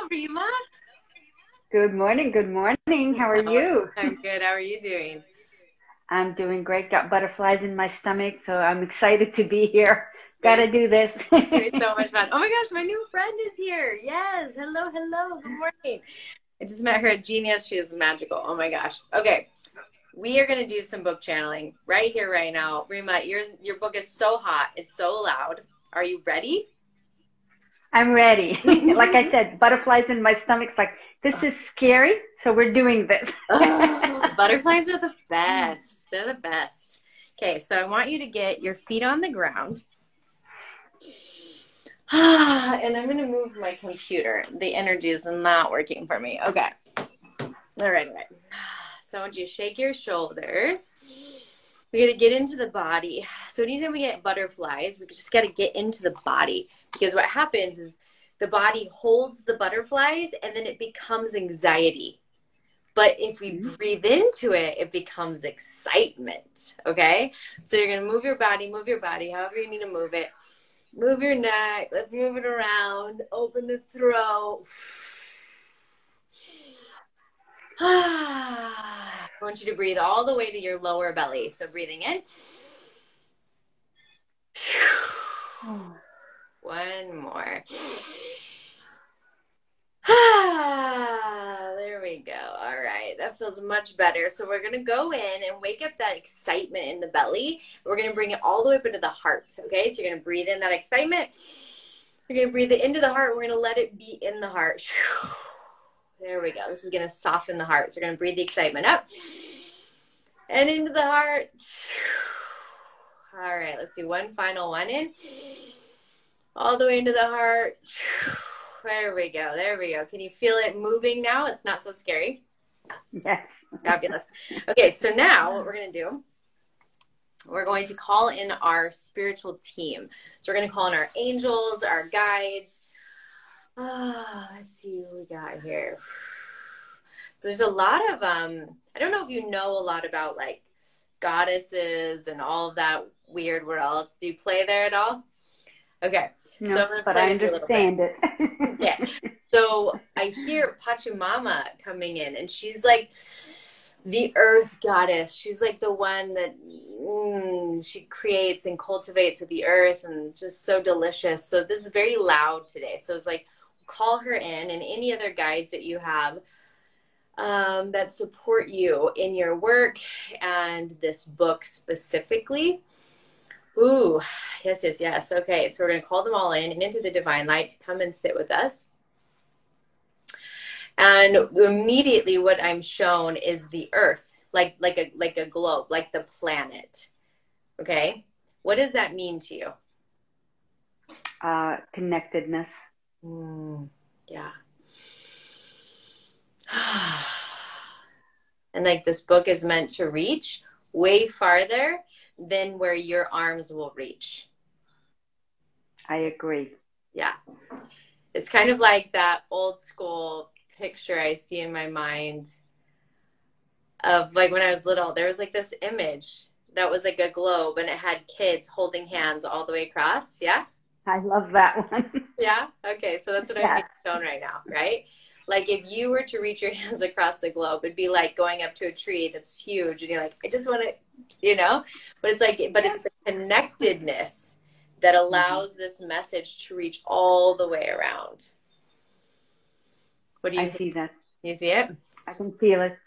Rima. Good morning. Good morning. How are you? I'm good. How are you doing? I'm doing great. Got butterflies in my stomach, so I'm excited to be here. It's Gotta do this. gonna be so much fun. Oh my gosh, my new friend is here. Yes. Hello, hello. Good morning. I just met her at Genius. She is magical. Oh my gosh. Okay. We are gonna do some book channeling right here, right now. Rima, your book is so hot. It's so loud. Are you ready? I'm ready. Like I said, butterflies in my stomach's like, this is scary, so we're doing this. Oh, butterflies are the best. They're the best. Okay, so I want you to get your feet on the ground. And I'm going to move my computer. The energy is not working for me. Okay. All right. So I want you to shake your shoulders. We got to get into the body. So anytime we get butterflies, we just got to get into the body, because what happens is the body holds the butterflies and then it becomes anxiety. But if we breathe into it, it becomes excitement. Okay. So you're going to move your body, however you need to move it. Move your neck. Let's move it around. Open the throat. I want you to breathe all the way to your lower belly. So breathing in. One more. There we go. All right. That feels much better. So we're going to go in and wake up that excitement in the belly. We're going to bring it all the way up into the heart. Okay. So you're going to breathe in that excitement. You're going to breathe it into the heart. We're going to let it be in the heart. There we go. This is going to soften the heart. So we're going to breathe the excitement up and into the heart. All right. Let's do one final one in. All the way into the heart. There we go. There we go. Can you feel it moving now? It's not so scary. Yes. Fabulous. Okay. So now what we're going to do, we're going to call in our spiritual team. So we're going to call in our angels, our guides. Let's see what we got here. So there's a lot of, I don't know if you know a lot about like goddesses and all of that weird world. Do you play there at all? Okay. No, So I'm going to but play I with you a little bit. understand it. Yeah. So I hear Pachamama coming in, and she's like the earth goddess. She's like the one that she creates and cultivates with the earth, and just so delicious. So this is very loud today. So it's like, call her in, and any other guides that you have that support you in your work and this book specifically. Ooh, yes, yes, yes. Okay, so we're going to call them all in and into the divine light to come and sit with us. And immediately what I'm shown is the earth, like a globe, like the planet. Okay? What does that mean to you? Connectedness. Yeah. And like this book is meant to reach way farther than where your arms will reach. I agree. Yeah. It's kind of like that old school picture I see in my mind of like when I was little. There was like this image that was like a globe and it had kids holding hands all the way across. Yeah? I love that one. Yeah? Okay, so that's what I'm being shown right now, right? Like if you were to reach your hands across the globe, it'd be like going up to a tree that's huge and you're like, I just want to, but it's like, but it's the connectedness that allows this message to reach all the way around. What do you I see that. You see it? I can feel it.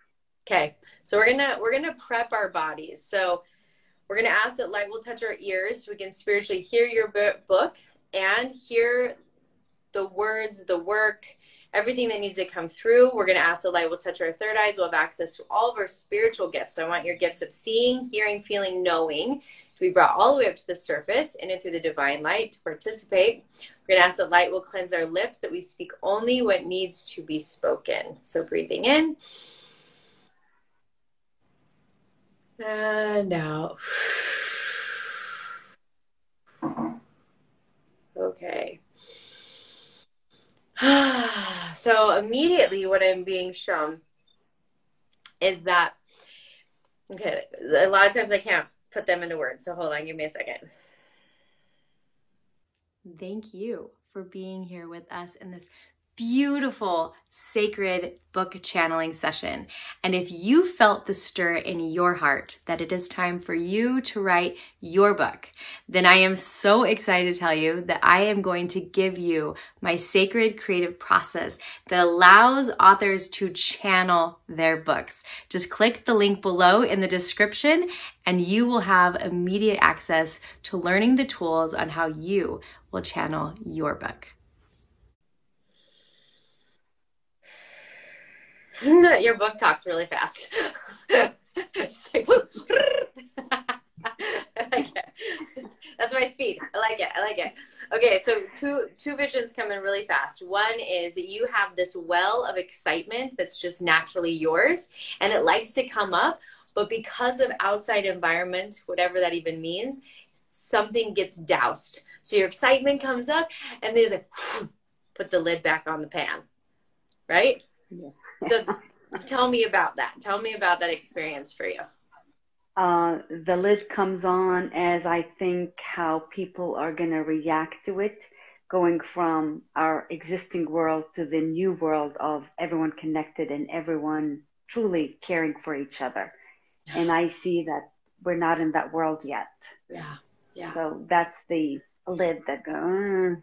Okay. So we're gonna prep our bodies. So we're gonna ask that light will touch our ears so we can spiritually hear your book and hear the words, the work, everything that needs to come through. We're going to ask the light will touch our third eyes. We'll have access to all of our spiritual gifts. So I want your gifts of seeing, hearing, feeling, knowing to be brought all the way up to the surface and into the divine light to participate. We're going to ask that light will cleanse our lips, that we speak only what needs to be spoken. So breathing in and out. Okay. So immediately what I'm being shown is that, okay, a lot of times I can't put them into words. So hold on, give me a second. Thank you for being here with us in this beautiful, sacred book channeling session. And if you felt the stir in your heart that it is time for you to write your book, then I am so excited to tell you that I am going to give you my sacred creative process that allows authors to channel their books. Just click the link below in the description and you will have immediate access to learning the tools on how you will channel your book. Your book talks really fast. Just like, woo. I like it. That's my speed. I like it. I like it. Okay, so two visions come in really fast. One is that you have this well of excitement that's just naturally yours, and it likes to come up, but because of outside environment, whatever that even means, something gets doused. So your excitement comes up, and there's a put the lid back on the pan, right? Yeah. So tell me about that. Tell me about that experience for you. The lid comes on as I think how people are going to react to it, going from our existing world to the new world of everyone connected and everyone truly caring for each other. And I see that we're not in that world yet. Yeah. Yeah. So that's the lid that goes.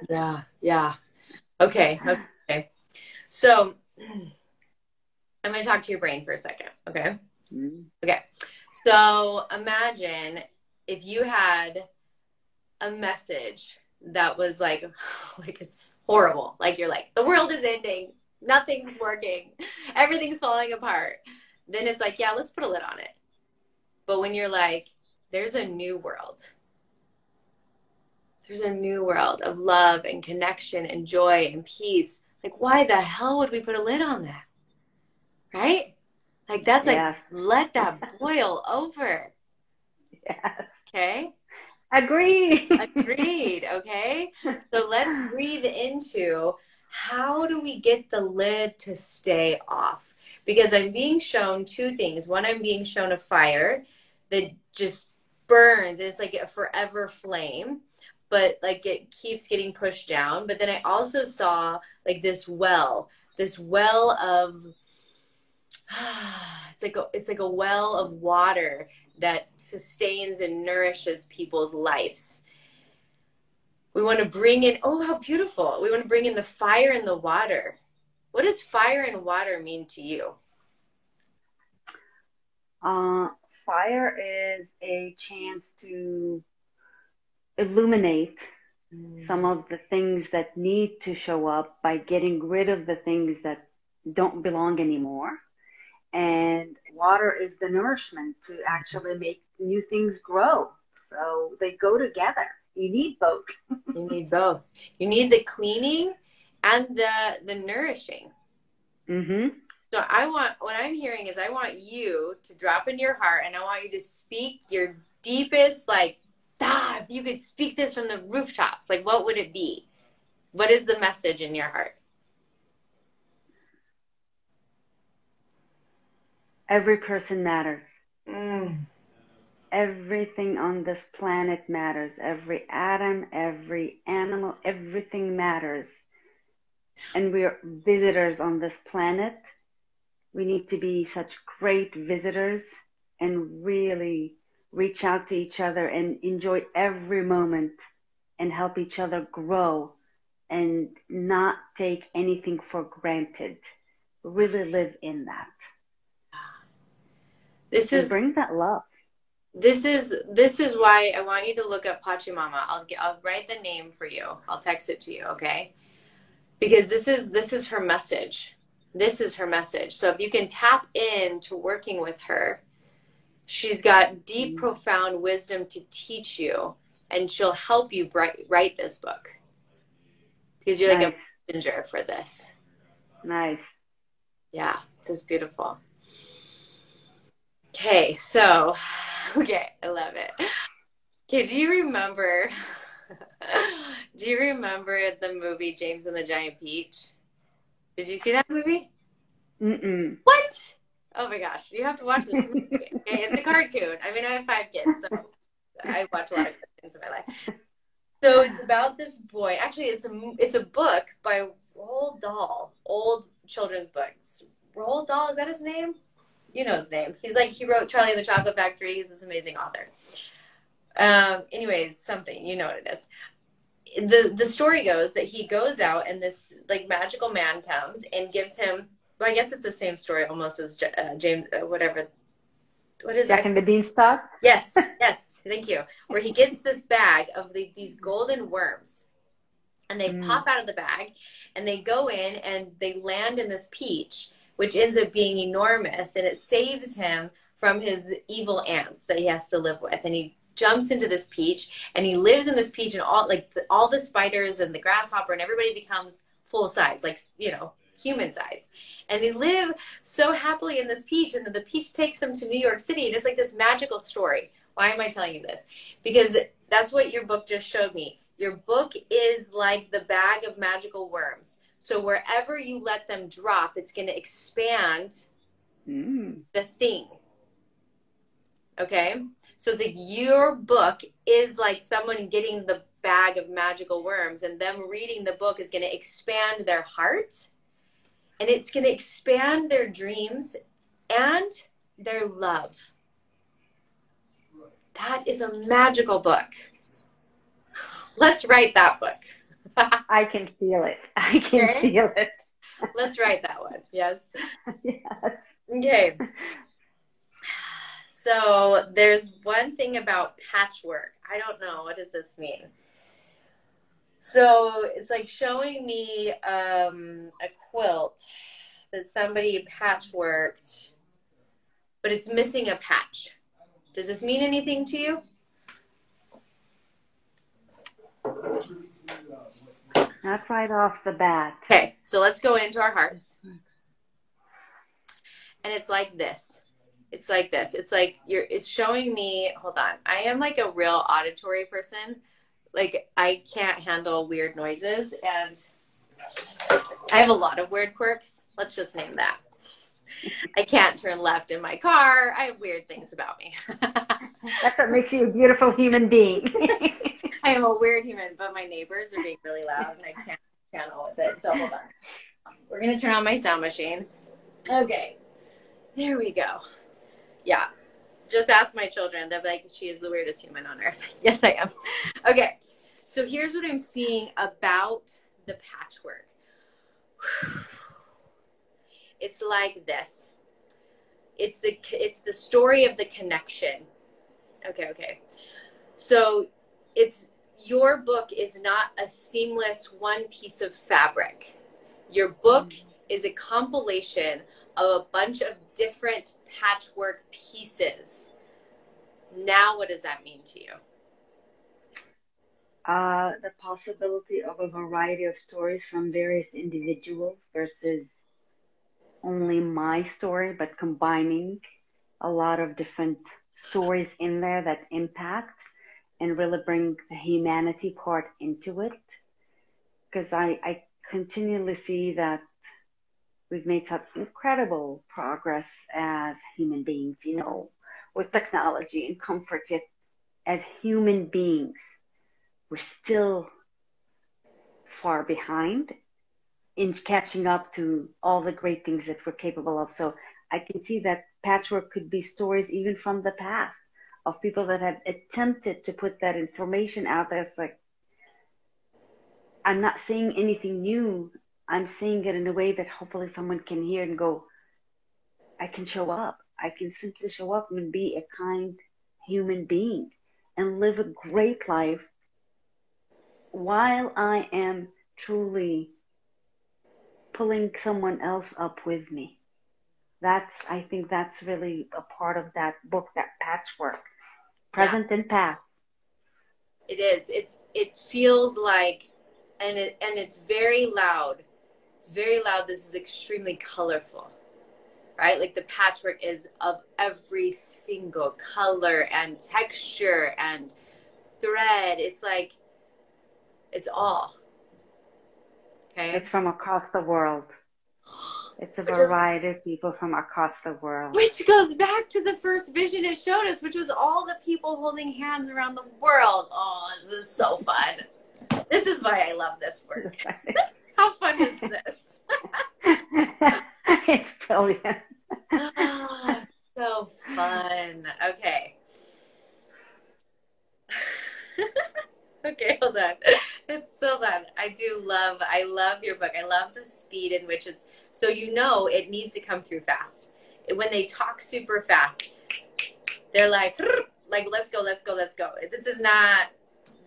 Yeah. Yeah. Okay. Okay. So I'm going to talk to your brain for a second. Okay. Okay. So imagine if you had a message that was like it's horrible. Like you're like, the world is ending. Nothing's working. Everything's falling apart. Then it's like, yeah, let's put a lid on it. But when you're like, there's a new world. There's a new world of love and connection and joy and peace. Like, why the hell would we put a lid on that? Right? Like, that's like, let that boil over. Yes. Okay? Agreed. Agreed. Okay? So let's breathe into how do we get the lid to stay off? Because I'm being shown two things. One, I'm being shown a fire that just burns. It's like a forever flame, but like it keeps getting pushed down. But then I also saw like this well of it's like a well of water that sustains and nourishes people's lives. We want to bring in, oh, how beautiful. We want to bring in the fire and the water. What does fire and water mean to you? Fire is a chance to illuminate some of the things that need to show up by getting rid of the things that don't belong anymore. And water is the nourishment to actually make new things grow. So they go together. You need both. You need both. You need the cleaning and the nourishing. Mm-hmm. So what I'm hearing is I want you to drop in your heart and I want you to speak your deepest, like, if you could speak this from the rooftops, like, what would it be? What is the message in your heart? Every person matters. Everything on this planet matters. Every atom, every animal, everything matters. And we're visitors on this planet. We need to be such great visitors and really reach out to each other and enjoy every moment and help each other grow and not take anything for granted. Really live in that. Bring that love. This is why I want you to look up Pachamama. I'll write the name for you. I'll text it to you, okay? Because this is her message. This is her message. So if you can tap into working with her, she's got deep, profound wisdom to teach you, and she'll help you write this book. Because you're like a messenger for this. Nice. Yeah, this is beautiful. Okay, so, I love it. Okay, do you remember the movie James and the Giant Peach? Did you see that movie? Mm-mm. What? Oh my gosh, you have to watch this movie. Okay, it's a cartoon. I mean, I have 5 kids, so I watch a lot of cartoons in my life. So it's about this boy. Actually, it's a book by Roald Dahl, old children's books. Roald Dahl, is that his name? You know his name. He wrote Charlie and the Chocolate Factory. He's this amazing author. Anyways, something, you know what it is. The story goes that he goes out and this like magical man comes and gives him, well, I guess it's the same story almost as James, whatever. What is Jack it? and the Beanstalk? Yes, yes, thank you. Where he gets this bag of these golden worms, and they pop out of the bag, and they go in and they land in this peach, which ends up being enormous, and it saves him from his evil aunts that he has to live with, and he jumps into this peach, and he lives in this peach, and all the spiders and the grasshopper and everybody becomes full size, like, you know, human size, and they live so happily in this peach, and then the peach takes them to New York City, and it's like this magical story. Why am I telling you this? Because that's what your book just showed me. Your book is like the bag of magical worms. So wherever you let them drop, it's going to expand the thing. Okay? So it's like your book is like someone getting the bag of magical worms, and them reading the book is going to expand their heart, and it's going to expand their dreams and their love. That is a magical book. Let's write that book. I can feel it. I can feel it. Let's write that one. Yes. Yes. Okay. So there's one thing about patchwork. I don't know. What does this mean? So it's like showing me a quilt that somebody patchworked, but it's missing a patch. Does this mean anything to you? Not right off the bat. Okay, so let's go into our hearts. And it's like this. It's like this. It's like it's showing me, hold on. I am like a real auditory person. Like I can't handle weird noises, and I have a lot of weird quirks. Let's just name that. I can't turn left in my car. I have weird things about me. That's what makes you a beautiful human being. I am a weird human, but my neighbors are being really loud, and I can't channel with it. So hold on. We're going to turn on my sound machine. Okay. There we go. Yeah. Just ask my children. They're like, she is the weirdest human on earth. Yes, I am. Okay. So here's what I'm seeing about the patchwork. It's like this. It's the story of the connection. Okay. So your book is not a seamless one piece of fabric. Your book is a compilation of a bunch of different patchwork pieces. Now, what does that mean to you? The possibility of a variety of stories from various individuals versus only my story, but combining a lot of different stories in there that impact and really bring the humanity part into it. Because I continually see that we've made such incredible progress as human beings, you know, with technology and comfort, yet as human beings, we're still far behind in catching up to all the great things that we're capable of. So I can see that patchwork could be stories even from the past of people that have attempted to put that information out there. It's like, I'm not saying anything new. I'm saying it in a way that hopefully someone can hear and go, I can show up. I can simply show up and be a kind human being and live a great life while I am truly pulling someone else up with me. I think that's really a part of that book, that patchwork, present and past. It is. It feels like, and it's very loud. It's very loud. This is extremely colorful, right? Like the patchwork is of every single color and texture and thread. It's like, it's all. Okay. It's from across the world. It's a Which is, variety of people from across the world. which goes back to the first vision it showed us, which was all the people holding hands around the world. Oh, this is so fun. This is why I love this work. How fun is this? It's brilliant. Oh, so fun. Okay. Okay, hold on. It's so fun. I love your book. I love the speed in which it's, so you know it needs to come through fast. When they talk super fast, they're like, let's go, let's go, let's go. This is not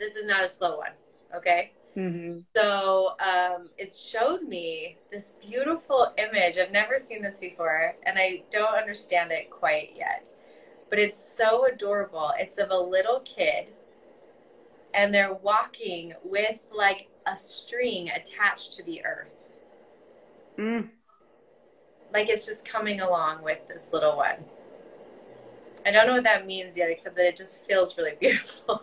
a slow one. Okay. Mm-hmm. So it showed me this beautiful image. I've never seen this before, and I don't understand it quite yet. But it's so adorable. It's of a little kid, and they're walking with like a string attached to the earth. Mm. Like it's just coming along with this little one. I don't know what that means yet, except that it just feels really beautiful.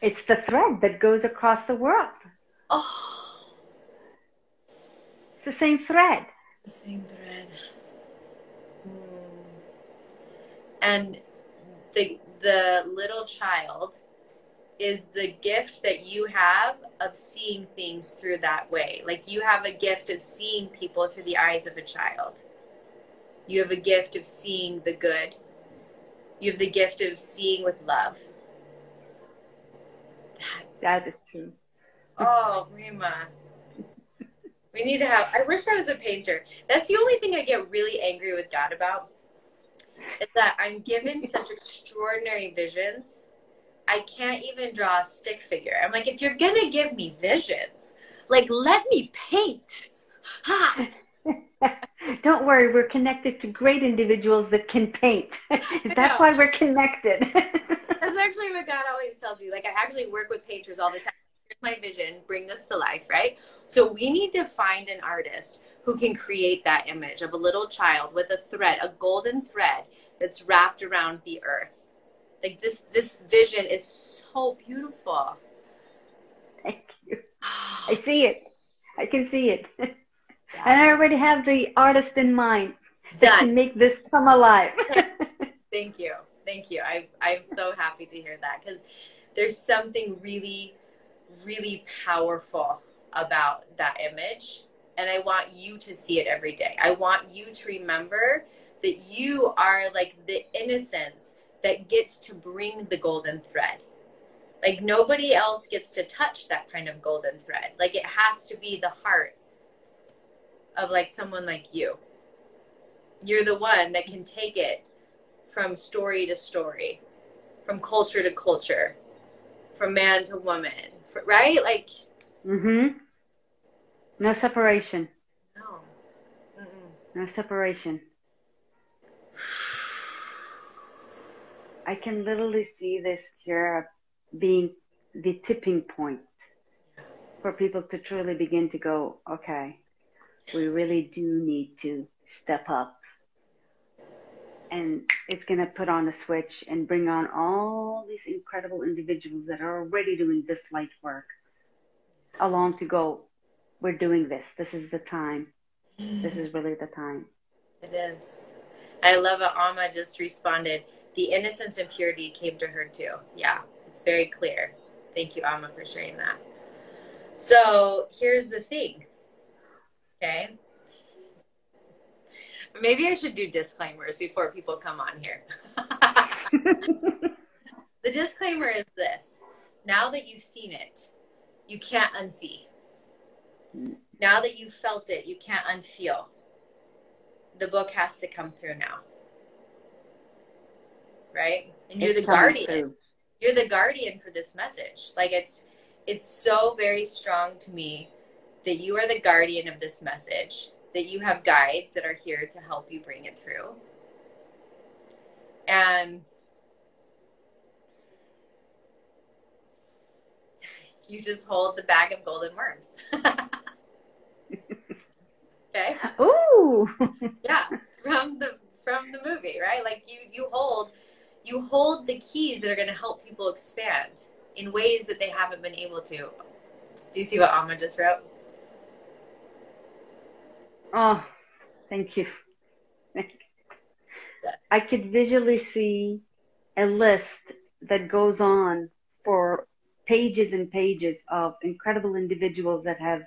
It's the thread that goes across the world. Oh, it's the same thread. The same thread. And the little child is the gift that you have of seeing things through that way. Like you have a gift of seeing people through the eyes of a child. You have a gift of seeing the good. You have the gift of seeing with love. That is true. Oh, Rima. We need to have, I wish I was a painter. That's the only thing I get really angry with God about, is that I'm given such extraordinary visions. I can't even draw a stick figure. I'm like, if you're going to give me visions, like, let me paint. Ha! Don't worry, we're connected to great individuals that can paint. That's why we're connected. That's actually what God always tells me. Like, I actually work with painters all the time. Here's my vision, bring this to life, right? So we need to find an artist who can create that image of a little child with a thread, a golden thread that's wrapped around the earth. Like this vision is so beautiful. Thank you. I see it. I can see it. Yeah. And I already have the artist in mind Done. to make this come alive. Thank you. Thank you. I'm so happy to hear that, because there's something really, really powerful about that image. And I want you to see it every day. I want you to remember that you are like the innocence that gets to bring the golden thread. Like nobody else gets to touch that kind of golden thread. Like it has to be the heart of like someone like you. You're the one that can take it from story to story, from culture to culture, from man to woman, right? Like, mm-hmm. No separation. no. No separation. I can literally see this here being the tipping point for people to truly begin to go, okay, we really do need to step up. And it's going to put on a switch and bring on all these incredible individuals that are already doing this light work along to go, we're doing this. This is the time. This is really the time. It is. I love it. Amma just responded, the innocence and purity came to her too. Yeah, it's very clear. Thank you, Amma, for sharing that. So here's the thing. Okay. Maybe I should do disclaimers before people come on here. The disclaimer is this. Now that you've seen it, you can't unsee. Now that you've felt it, you can't unfeel. The book has to come through now. Right? And you're the guardian. You're the guardian for this message. Like it's so very strong to me that you are the guardian of this message, that you have guides that are here to help you bring it through. And you just hold the bag of golden worms. Okay? Ooh. Yeah, from the movie, right? Like you hold the keys that are going to help people expand in ways that they haven't been able to. Do you see what Amma just wrote? Oh, thank you. I could visually see a list that goes on for pages and pages of incredible individuals that have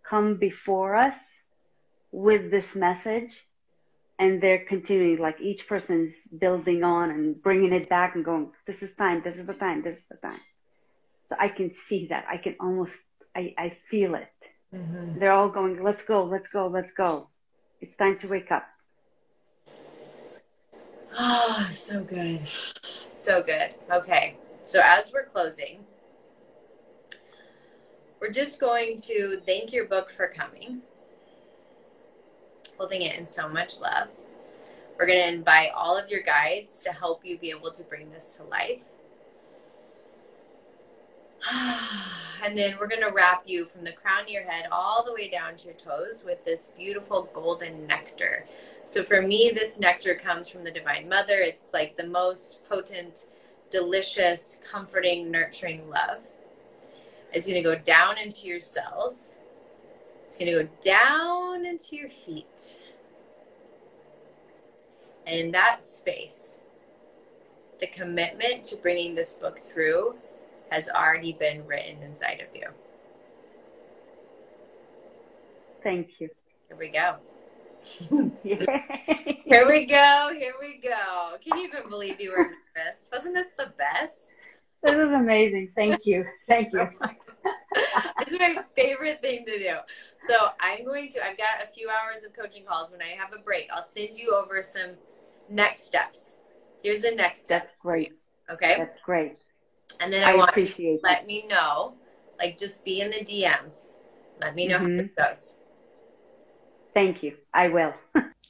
come before us with this message, and they're continuing, like each person's building on and bringing it back and going, this is time, this is the time, this is the time. So I can see that. I can almost, I feel it. Mm-hmm. They're all going, let's go, let's go, let's go. It's time to wake up. Oh, so good. So good. Okay. So as we're closing, we're just going to thank your book for coming, holding it in so much love. We're going to invite all of your guides to help you be able to bring this to life. And then we're going to wrap you from the crown of your head all the way down to your toes with this beautiful golden nectar. So for me, this nectar comes from the Divine Mother. It's like the most potent, delicious, comforting, nurturing love. It's going to go down into your cells. It's going to go down into your feet. And in that space, the commitment to bringing this book through has already been written inside of you. Thank you. Here we go. Here we go. Here we go. Can you even believe you were nervous? Wasn't this the best? This is amazing. Thank you. Thank you. It's my favorite thing to do. So I've got a few hours of coaching calls. When I have a break, I'll send you over some next steps. Here's the next step. That's great. Okay? That's great. And then I want you to let me know, like just be in the DMs. Let me know how this goes. Thank you. I will.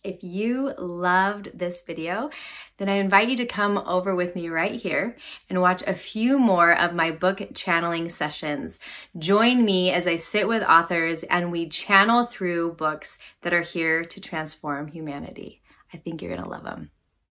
If you loved this video, then I invite you to come over with me right here and watch a few more of my book channeling sessions. Join me as I sit with authors and we channel through books that are here to transform humanity. I think you're going to love them.